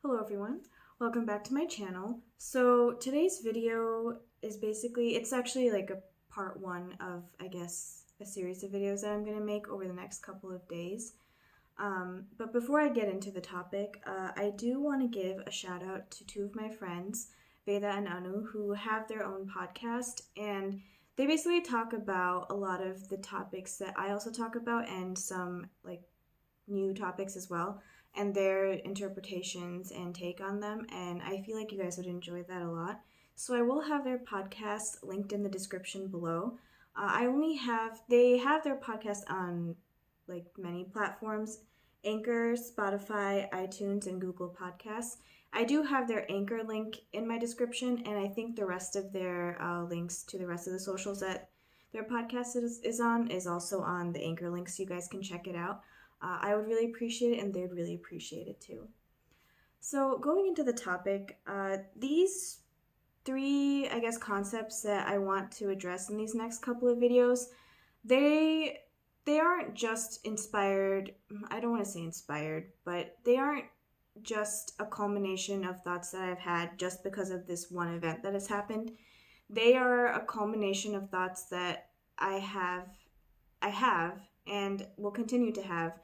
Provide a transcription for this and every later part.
Hello everyone, welcome back to my channel. So today's video is it's actually like a part one of, a series of videos that I'm going to make over the next couple of days. But before I get into the topic, I do want to give a shout out to two of my friends, Veda and Anu, who have their own podcast, and they basically talk about a lot of the topics that I also talk about and some like new topics as well, and their interpretations and take on them. And I feel like you guys would enjoy that a lot. So I will have their podcast linked in the description below. They have their podcast on like many platforms: Anchor, Spotify, iTunes, and Google Podcasts. I do have their Anchor link in my description, and I think the rest of their links to the rest of the socials that their podcast is on is also on the Anchor link, so you guys can check it out. I would really appreciate it, and they'd really appreciate it too. So, going into the topic, these three, concepts that I want to address in these next couple of videos, they aren't just inspired. I don't want to say inspired, but they aren't just a culmination of thoughts that I've had just because of this one event that has happened. They are a culmination of thoughts that I have, and will continue to have,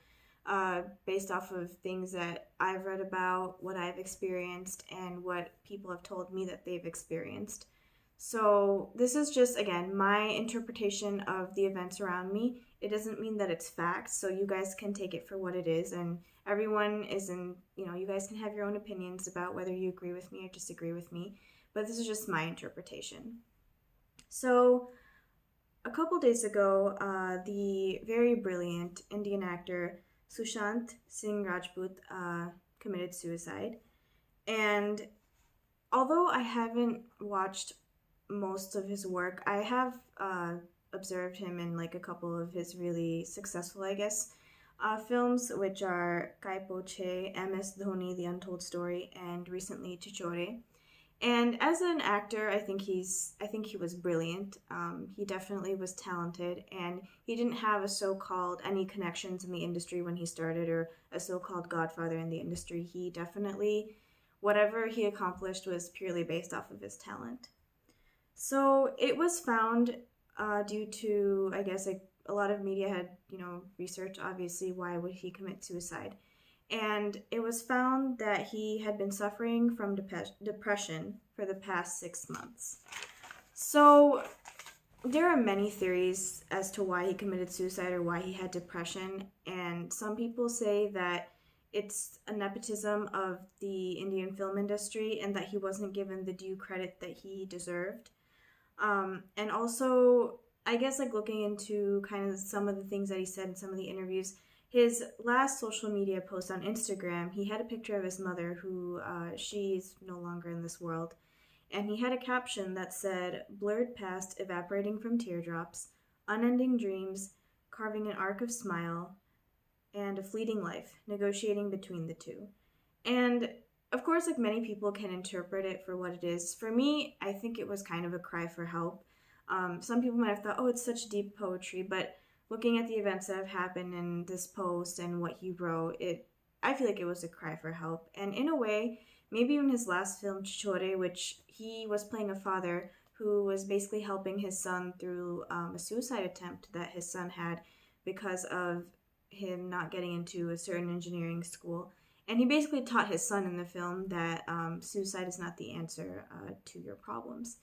based off of things that I've read about, what I've experienced, and what people have told me that they've experienced. So, this is just, again, my interpretation of the events around me. It doesn't mean that it's fact, so you guys can take it for what it is, and everyone you guys can have your own opinions about whether you agree with me or disagree with me, but this is just my interpretation. So, a couple days ago, the very brilliant Indian actor Sushant Singh Rajput committed suicide. And although I haven't watched most of his work, I have observed him in like a couple of his really successful, films, which are Kai Poche, MS Dhoni, The Untold Story, and recently Chichore. And as an actor, I think he was brilliant. He definitely was talented, and he didn't have any connections in the industry when he started, or a so-called godfather in the industry. He definitely, whatever he accomplished was purely based off of his talent. So it was found, due to, a lot of media had, researched, obviously, why would he commit suicide. And it was found that he had been suffering from depression for the past 6 months. So there are many theories as to why he committed suicide or why he had depression, and some people say that it's a nepotism of the Indian film industry and that he wasn't given the due credit that he deserved. And also, looking into kind of some of the things that he said in some of the interviews, his last social media post on Instagram, he had a picture of his mother, who she's no longer in this world, and he had a caption that said, "Blurred past evaporating from teardrops, unending dreams, carving an arc of smile, and a fleeting life, negotiating between the two." And of course, like, many people can interpret it for what it is. For me, I think it was kind of a cry for help. Some people might have thought, oh, it's such deep poetry, but looking at the events that have happened in this post and what he wrote, I feel like it was a cry for help. And in a way, maybe in his last film, Chichore, which he was playing a father who was basically helping his son through a suicide attempt that his son had because of him not getting into a certain engineering school. And he basically taught his son in the film that suicide is not the answer to your problems.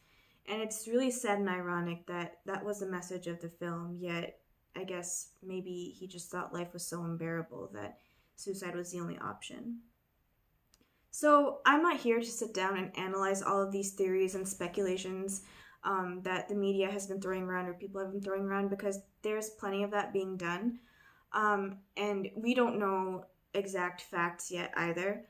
And it's really sad and ironic that that was the message of the film, yet I guess maybe he just thought life was so unbearable that suicide was the only option. So I'm not here to sit down and analyze all of these theories and speculations that the media has been throwing around or people have been throwing around, because there's plenty of that being done. And we don't know exact facts yet either.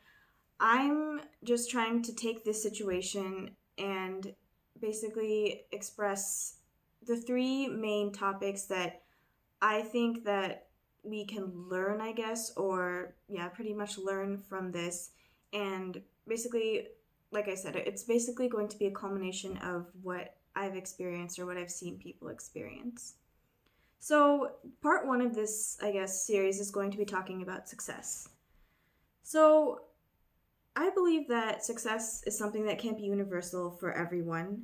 I'm just trying to take this situation and basically express the three main topics that I think that we can learn, pretty much learn from this. And basically, like I said, it's basically going to be a culmination of what I've experienced or what I've seen people experience. So, part one of this, series is going to be talking about success. So, I believe that success is something that can't be universal for everyone.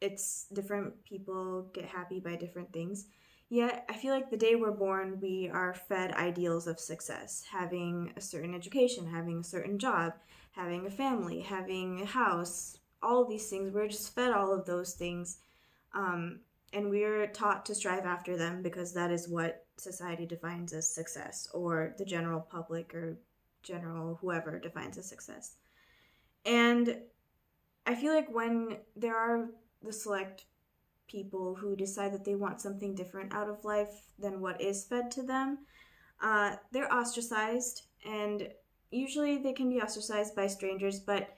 It's different people get happy by different things. Yet, I feel like the day we're born, we are fed ideals of success, having a certain education, having a certain job, having a family, having a house, all of these things. We're just fed all of those things. Um, and we're taught to strive after them because that is what society defines as success, or the general public or general whoever defines as success. And I feel like when there are the select people who decide that they want something different out of life than what is fed to them, they're ostracized. And usually they can be ostracized by strangers, but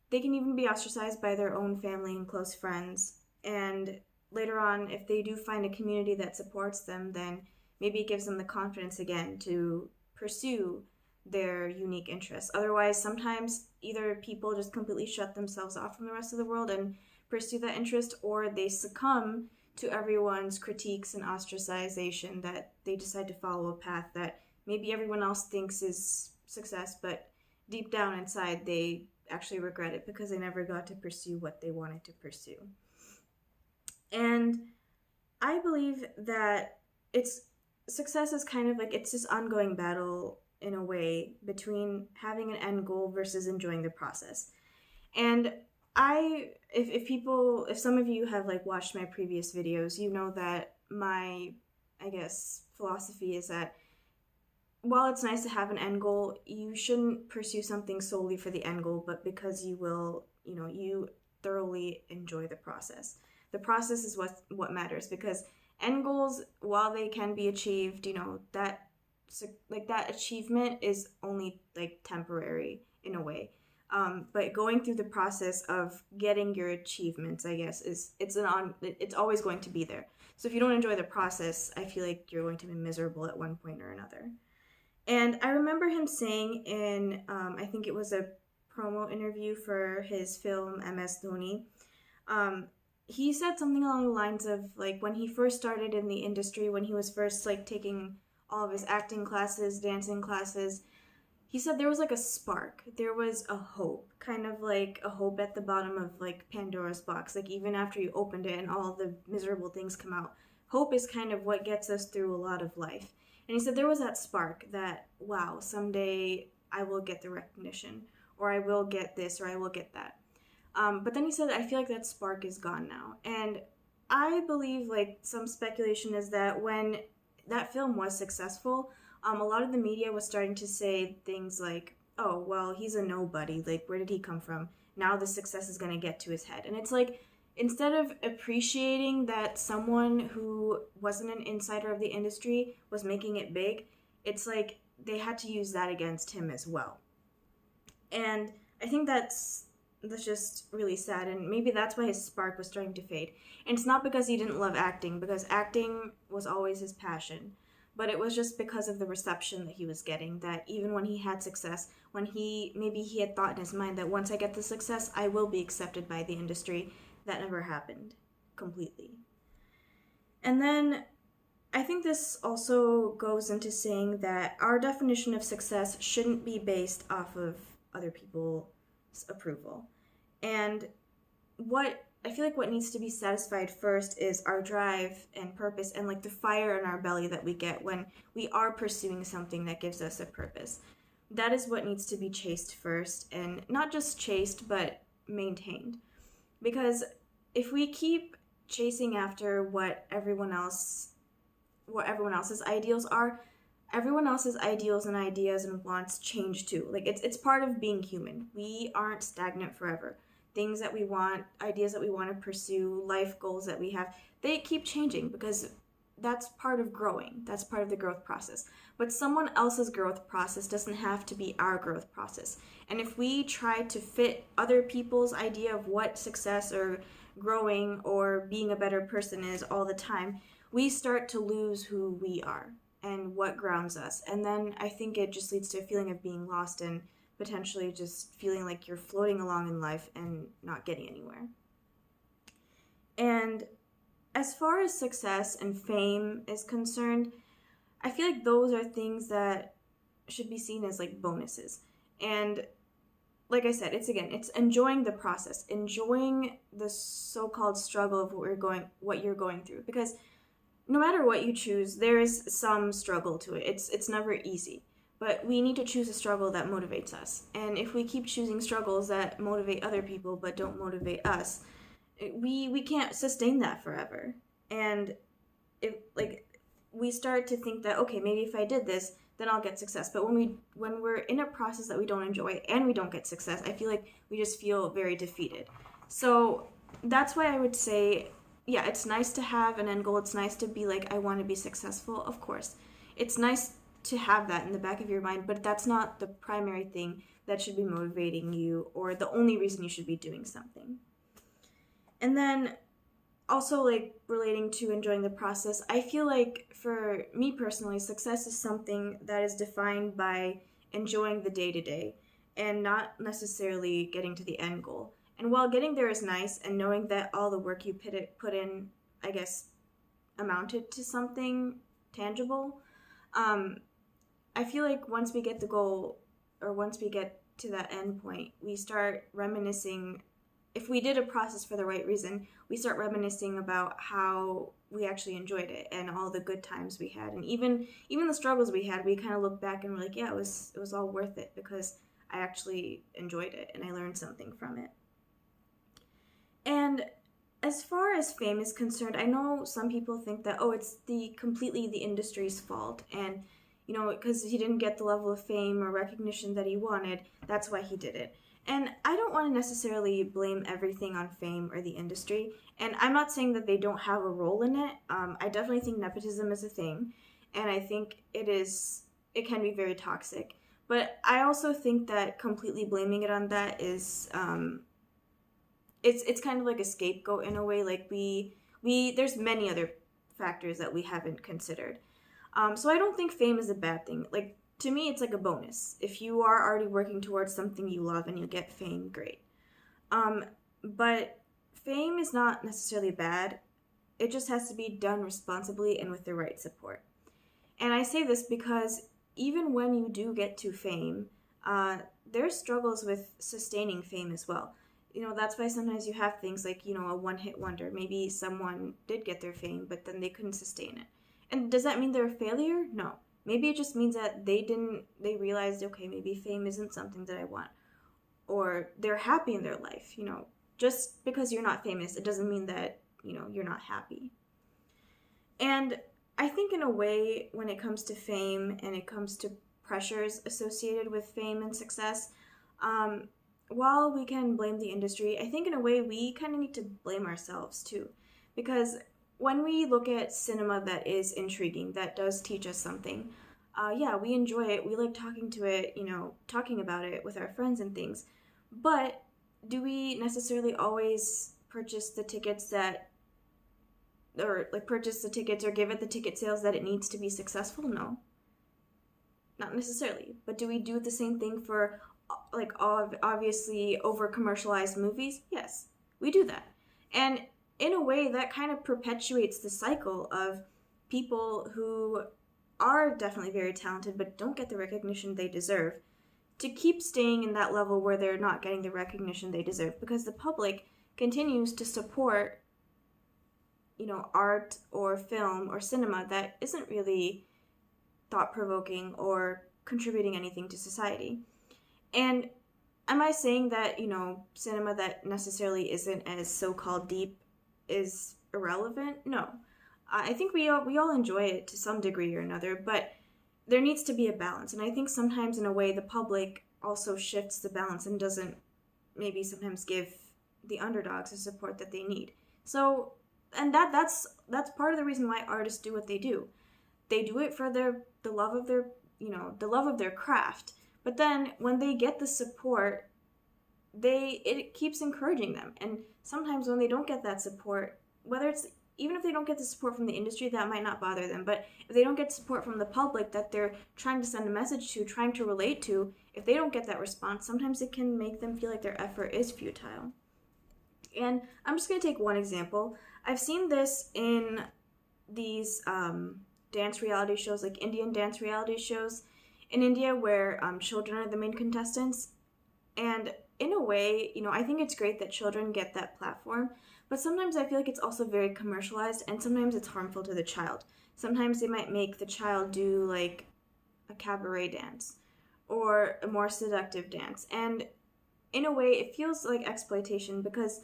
they can even be ostracized by their own family and close friends. And later on, if they do find a community that supports them, then maybe it gives them the confidence again to pursue their unique interests. Otherwise, sometimes either people just completely shut themselves off from the rest of the world and pursue that interest, or they succumb to everyone's critiques and ostracization, that they decide to follow a path that maybe everyone else thinks is success, but deep down inside they actually regret it because they never got to pursue what they wanted to pursue. And I believe that success is kind of like, it's this ongoing battle in a way between having an end goal versus enjoying the process. And if some of you have like watched my previous videos, you know that my, I guess, philosophy is that while it's nice to have an end goal, you shouldn't pursue something solely for the end goal, but because you thoroughly enjoy the process. The process is what matters, because end goals, while they can be achieved, that achievement is only like temporary in a way. But going through the process of getting your achievements, I guess, it's always going to be there. So if you don't enjoy the process, I feel like you're going to be miserable at one point or another. And I remember him saying in, I think it was a promo interview for his film MS Dhoni, he said something along the lines of, like, when he first started in the industry, when he was first like taking all of his acting classes, dancing classes, he said there was like a spark. There was a hope, kind of like a hope at the bottom of like Pandora's box. Like even after you opened it and all the miserable things come out, hope is kind of what gets us through a lot of life. And he said there was that spark that, wow, someday I will get the recognition, or I will get this, or I will get that. But then he said, I feel like that spark is gone now. And I believe, like, some speculation is that when that film was successful, a lot of the media was starting to say things like, oh, well, he's a nobody. Like, where did he come from? Now the success is going to get to his head. And it's like, instead of appreciating that someone who wasn't an insider of the industry was making it big, it's like they had to use that against him as well. And I think that's just really sad, and maybe that's why his spark was starting to fade. And it's not because he didn't love acting, because acting was always his passion, but it was just because of the reception that he was getting, that even when he had success, when maybe he had thought in his mind that once I get the success, I will be accepted by the industry, that never happened completely. And then I think this also goes into saying that our definition of success shouldn't be based off of other people's approval. And I feel like what needs to be satisfied first is our drive and purpose, and like the fire in our belly that we get when we are pursuing something that gives us a purpose. That is what needs to be chased first, and not just chased, but maintained. Because if we keep chasing after what everyone else's ideals are, everyone else's ideals and ideas and wants change too. Like it's part of being human. We aren't stagnant forever. Things that we want, ideas that we want to pursue, life goals that we have, they keep changing because that's part of growing. That's part of the growth process. But someone else's growth process doesn't have to be our growth process. And if we try to fit other people's idea of what success or growing or being a better person is all the time, we start to lose who we are and what grounds us. And then I think it just leads to a feeling of being lost and potentially just feeling like you're floating along in life and not getting anywhere. And as far as success and fame is concerned, I feel like those are things that should be seen as like bonuses. And like I said, it's enjoying the process, enjoying the so-called struggle of what you're going through, because no matter what you choose, there is some struggle to it. It's never easy. But we need to choose a struggle that motivates us. And if we keep choosing struggles that motivate other people but don't motivate us, we can't sustain that forever. And if we start to think that, okay, maybe if I did this, then I'll get success. But when we're in a process that we don't enjoy and we don't get success, I feel like we just feel very defeated. So that's why I would say, yeah, it's nice to have an end goal. It's nice to be like, I want to be successful, of course. It's nice to have that in the back of your mind, but that's not the primary thing that should be motivating you or the only reason you should be doing something. And then also, like, relating to enjoying the process, I feel like for me personally, success is something that is defined by enjoying the day-to-day and not necessarily getting to the end goal. And while getting there is nice and knowing that all the work you put in, I guess, amounted to something tangible, I feel like once we get the goal, or once we get to that end point, we start reminiscing. If we did a process for the right reason, we start reminiscing about how we actually enjoyed it and all the good times we had, and even the struggles we had. We kind of look back and we're like, yeah, it was all worth it because I actually enjoyed it and I learned something from it. And as far as fame is concerned, I know some people think that, oh, it's completely the industry's fault, and because he didn't get the level of fame or recognition that he wanted, that's why he did it. And I don't want to necessarily blame everything on fame or the industry. And I'm not saying that they don't have a role in it. I definitely think nepotism is a thing. And I think it can be very toxic. But I also think that completely blaming it on that is, it's kind of like a scapegoat in a way. Like there's many other factors that we haven't considered. So I don't think fame is a bad thing. Like, to me, it's like a bonus. If you are already working towards something you love and you get fame, great. But fame is not necessarily bad. It just has to be done responsibly and with the right support. And I say this because even when you do get to fame, there's struggles with sustaining fame as well. That's why sometimes you have things like, a one-hit wonder. Maybe someone did get their fame, but then they couldn't sustain it. And does that mean they're a failure? No. Maybe it just means that they realized, okay, maybe fame isn't something that I want. Or they're happy in their life. Just because you're not famous, it doesn't mean that, you're not happy. And I think in a way, when it comes to fame and it comes to pressures associated with fame and success, while we can blame the industry, I think in a way we kind of need to blame ourselves too. Because when we look at cinema that is intriguing, that does teach us something, yeah, we enjoy it. We like talking to it, talking about it with our friends and things. But do we necessarily always purchase the tickets or give it the ticket sales that it needs to be successful? No, not necessarily. But do we do the same thing for, like, obviously over commercialized movies? Yes, we do that. And in a way, that kind of perpetuates the cycle of people who are definitely very talented but don't get the recognition they deserve to keep staying in that level where they're not getting the recognition they deserve, because the public continues to support, art or film or cinema that isn't really thought-provoking or contributing anything to society. And am I saying that, cinema that necessarily isn't as so-called deep is irrelevant? No. I think we all enjoy it to some degree or another, but there needs to be a balance. And I think sometimes in a way the public also shifts the balance and doesn't maybe sometimes give the underdogs the support that they need. So, and that's part of the reason why artists do what they do. They do it for the love of their craft. But then when they get the support, it keeps encouraging them. And sometimes when they don't get that support, even if they don't get the support from the industry, that might not bother them. But if they don't get support from the public that they're trying to send a message to, trying to relate to, if they don't get that response, sometimes it can make them feel like their effort is futile. And I'm just going to take one example. I've seen this in these dance reality shows, like Indian dance reality shows in India, where children are the main contestants. And in a way, I think it's great that children get that platform, but sometimes I feel like it's also very commercialized, and sometimes it's harmful to the child. Sometimes they might make the child do like a cabaret dance or a more seductive dance. And in a way, it feels like exploitation, because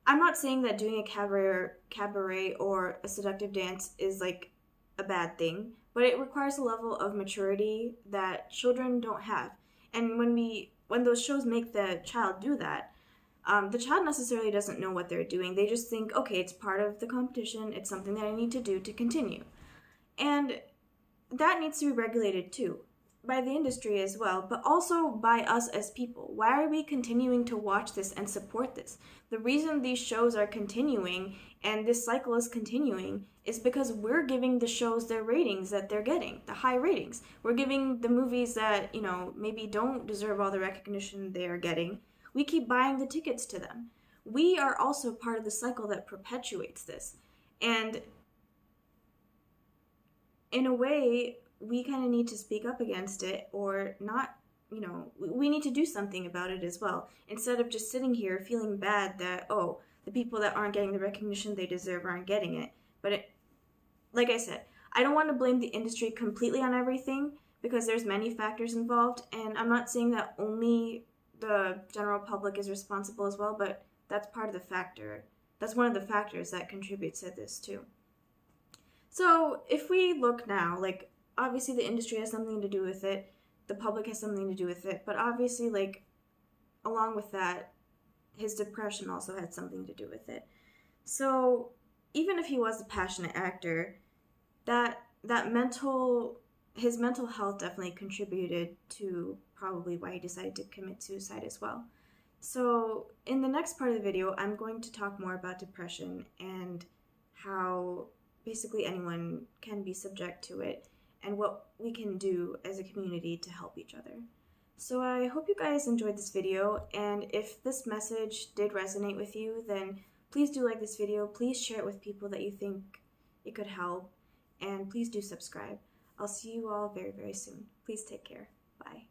I'm not saying that doing a cabaret or a seductive dance is like a bad thing, but it requires a level of maturity that children don't have. And when those shows make the child do that, the child necessarily doesn't know what they're doing. They just think, okay, it's part of the competition. It's something that I need to do to continue. And that needs to be regulated too, by the industry as well, but also by us as people. Why are we continuing to watch this and support this? The reason these shows are continuing and this cycle is continuing is because we're giving the shows their ratings that they're getting, the high ratings. We're giving the movies that, maybe don't deserve all the recognition they are getting. We keep buying the tickets to them. We are also part of the cycle that perpetuates this. And in a way, we kind of need to speak up against it, or not, we need to do something about it as well. Instead of just sitting here feeling bad that, oh, the people that aren't getting the recognition they deserve aren't getting it. But like I said, I don't want to blame the industry completely on everything, because there's many factors involved, and I'm not saying that only the general public is responsible as well, but that's part of the factor. That's one of the factors that contributes to this too. So if we look now, like, obviously the industry has something to do with it, the public has something to do with it, but obviously, like, along with that, his depression also had something to do with it. So even if he was a passionate actor, his mental health definitely contributed to probably why he decided to commit suicide as well. So in the next part of the video, I'm going to talk more about depression and how basically anyone can be subject to it, and what we can do as a community to help each other. So I hope you guys enjoyed this video, and if this message did resonate with you, then please do like this video, please share it with people that you think it could help, and please do subscribe. I'll see you all very, very soon. Please take care. Bye.